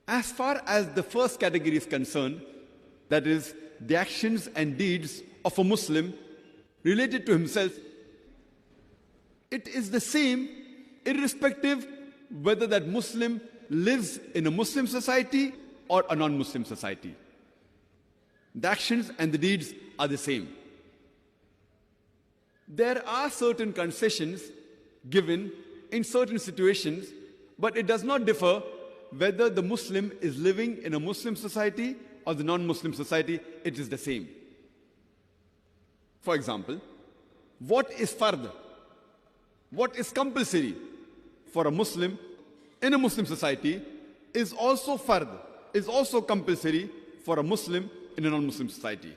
As far as the first category is concerned, that is, the actions and deeds of a Muslim related to himself, it is the same irrespective whether that Muslim lives in a Muslim society or a non-Muslim society. The actions and the deeds are the same. There are certain concessions given in certain situations, but it does not differ whether the Muslim is living in a Muslim society or the non-Muslim society. It is the same. For example, what is fard? What is compulsory for a Muslim in a Muslim society is also fard, is also compulsory for a Muslim in a non-Muslim society.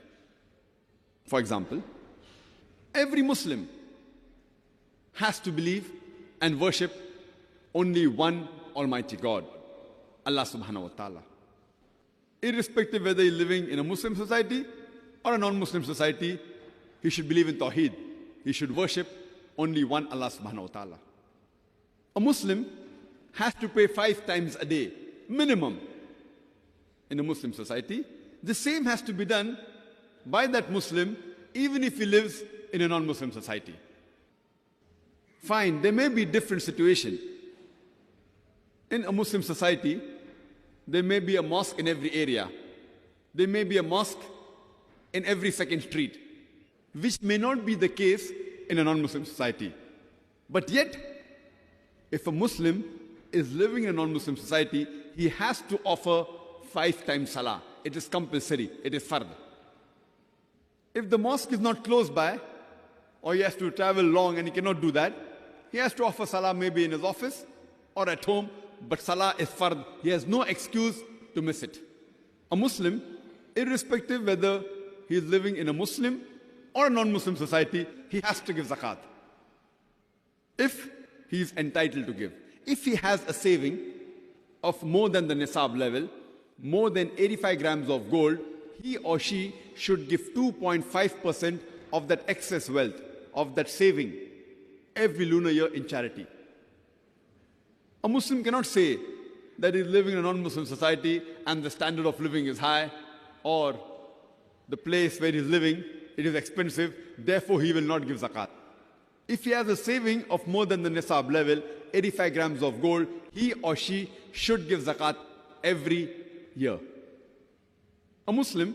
For example, every Muslim has to believe and worship only one Almighty God, Allah subhanahu wa ta'ala. Irrespective whether he's living in a Muslim society or a non-Muslim society, he should believe in Tawheed. He should worship only one Allah subhanahu wa ta'ala. A Muslim has to pray 5 times a day, minimum, in a Muslim society. The same has to be done by that Muslim even if he lives in a non-Muslim society. Fine, there may be different situation. In a Muslim society, there may be a mosque in every area. There may be a mosque in every second street, which may not be the case in a non-Muslim society. But yet, if a Muslim is living in a non-Muslim society, he has to offer 5 times salah. It is compulsory, it is fard. If the mosque is not close by, or he has to travel long and he cannot do that, he has to offer salah maybe in his office or at home, but salah is fard. He has no excuse to miss it. A Muslim, irrespective whether he is living in a Muslim or a non-Muslim society, he has to give zakat. If he is entitled to give. If he has a saving of more than the nisab level, more than 85 grams of gold, he or she should give 2.5% of that excess wealth, of that saving, every lunar year in charity. A Muslim cannot say that he is living in a non-Muslim society and the standard of living is high, or the place where he is living, it is expensive, therefore he will not give zakat. If he has a saving of more than the nisab level, 85 grams of gold, he or she should give zakat every year. A Muslim,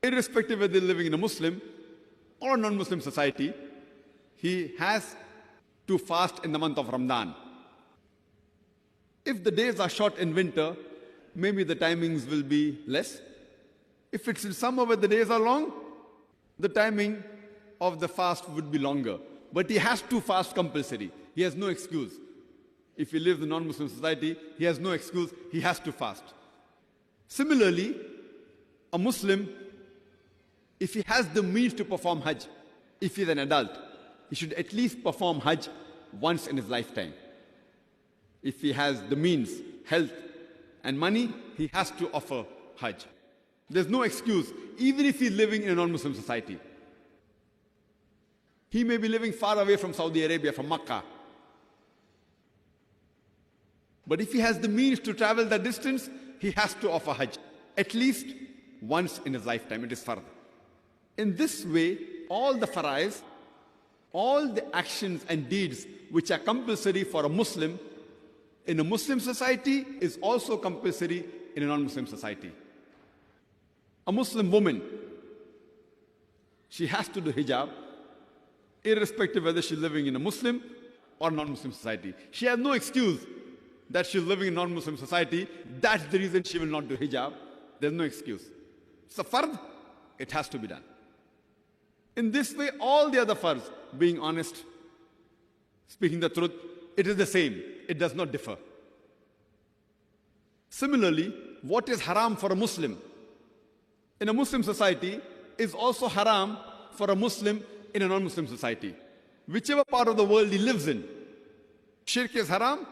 irrespective whether they're living in a Muslim or a non-Muslim society, he has to fast in the month of Ramadan. If the days are short in winter, maybe the timings will be less. If it's in summer where the days are long, the timing of the fast would be longer. But he has to fast compulsory. He has no excuse. If he lives in a non-Muslim society, he has no excuse. He has to fast. Similarly, a Muslim, if he has the means to perform Hajj, if he's an adult, he should at least perform Hajj once in his lifetime. If he has the means, health, and money, he has to offer Hajj. There's no excuse, even if he's living in a non-Muslim society. He may be living far away from Saudi Arabia, from Makkah. But if he has the means to travel that distance, he has to offer Hajj, at least once in his lifetime. It is fard. In this way, all the farais, all the actions and deeds which are compulsory for a Muslim in a Muslim society is also compulsory in a non-Muslim society. A Muslim woman, she has to do hijab, irrespective whether she's living in a Muslim or non-Muslim society. She has no excuse that she's living in a non-Muslim society. That's the reason she will not do hijab. There's no excuse. It's a fard. It has to be done. In this way, all the other fards, being honest, speaking the truth, it is the same. It does not differ. Similarly, what is haram for a Muslim in a Muslim society is also haram for a Muslim in a non-Muslim society. Whichever part of the world he lives in, shirk is haram.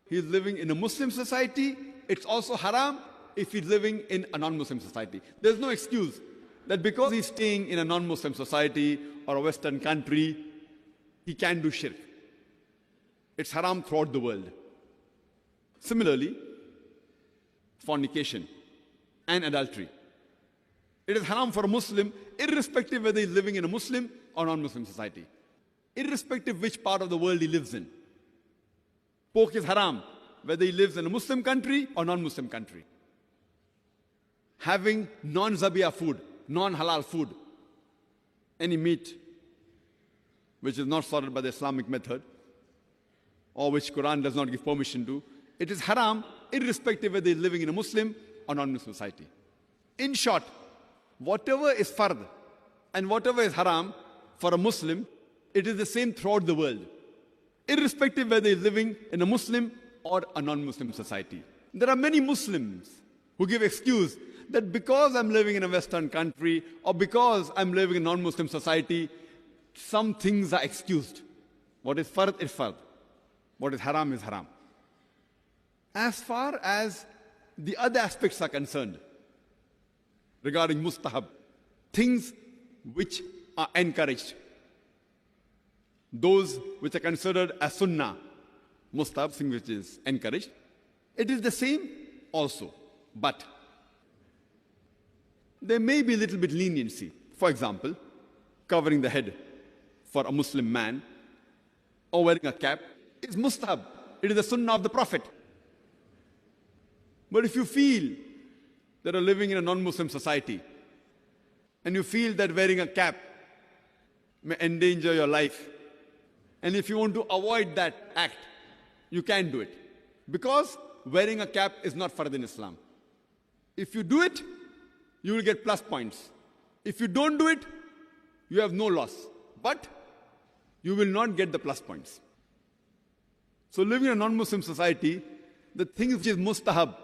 He is living in a Muslim society. It's also haram if he's living in a non-Muslim society. There's no excuse that because he's staying in a non-Muslim society or a Western country, he can do shirk. It's haram throughout the world. Similarly, fornication, and adultery. It is haram for a Muslim, irrespective whether he's living in a Muslim or non-Muslim society, irrespective which part of the world he lives in. Pork is haram, whether he lives in a Muslim country or non-Muslim country. Having non-zabiyah food, non-halal food, any meat which is not slaughtered by the Islamic method, or which Quran does not give permission to, it is haram, irrespective whether he's living in a Muslim or non-Muslim society. In short, whatever is fard and whatever is haram for a Muslim, it is the same throughout the world, irrespective whether he's living in a Muslim or a non-Muslim society. There are many Muslims who give excuse that because I'm living in a Western country or because I'm living in a non-Muslim society, some things are excused. What is fard is fard. What is haram is haram. As far as the other aspects are concerned, regarding mustahab, things which are encouraged, those which are considered as sunnah, mustahab, thing which is encouraged, it is the same also. But there may be a little bit leniency. For example, covering the head for a Muslim man or wearing a cap is mustahab. It is the sunnah of the Prophet. But if you feel that you're living in a non-Muslim society and you feel that wearing a cap may endanger your life, and if you want to avoid that act, you can do it. Because wearing a cap is not fard in Islam. If you do it, you will get plus points. If you don't do it, you have no loss. But you will not get the plus points. So living in a non-Muslim society, the thing which is mustahab,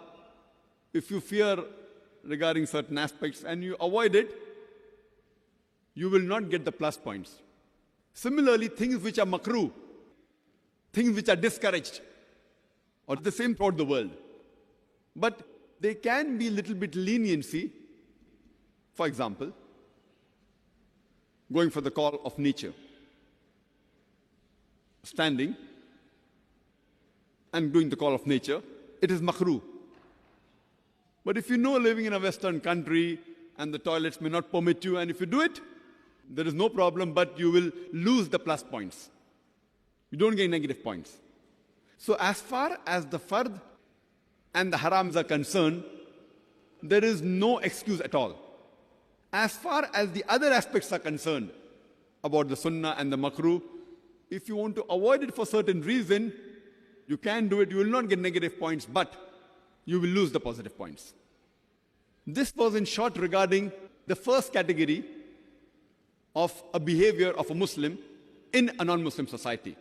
if you fear regarding certain aspects and you avoid it, you will not get the plus points. Similarly, things which are makruh, things which are discouraged, are the same throughout the world. But there can be a little bit leniency. For example, going for the call of nature, standing and doing the call of nature, it is makruh. But if you know living in a Western country and the toilets may not permit you, and if you do it, there is no problem, but you will lose the plus points. You don't get negative points. So as far as the fard and the harams are concerned, there is no excuse at all. As far as the other aspects are concerned, about the sunnah and the makruh, if you want to avoid it for certain reason, you can do it. You will not get negative points, but you will lose the positive points. This was in short regarding the first category of a behavior of a Muslim in a non-Muslim society.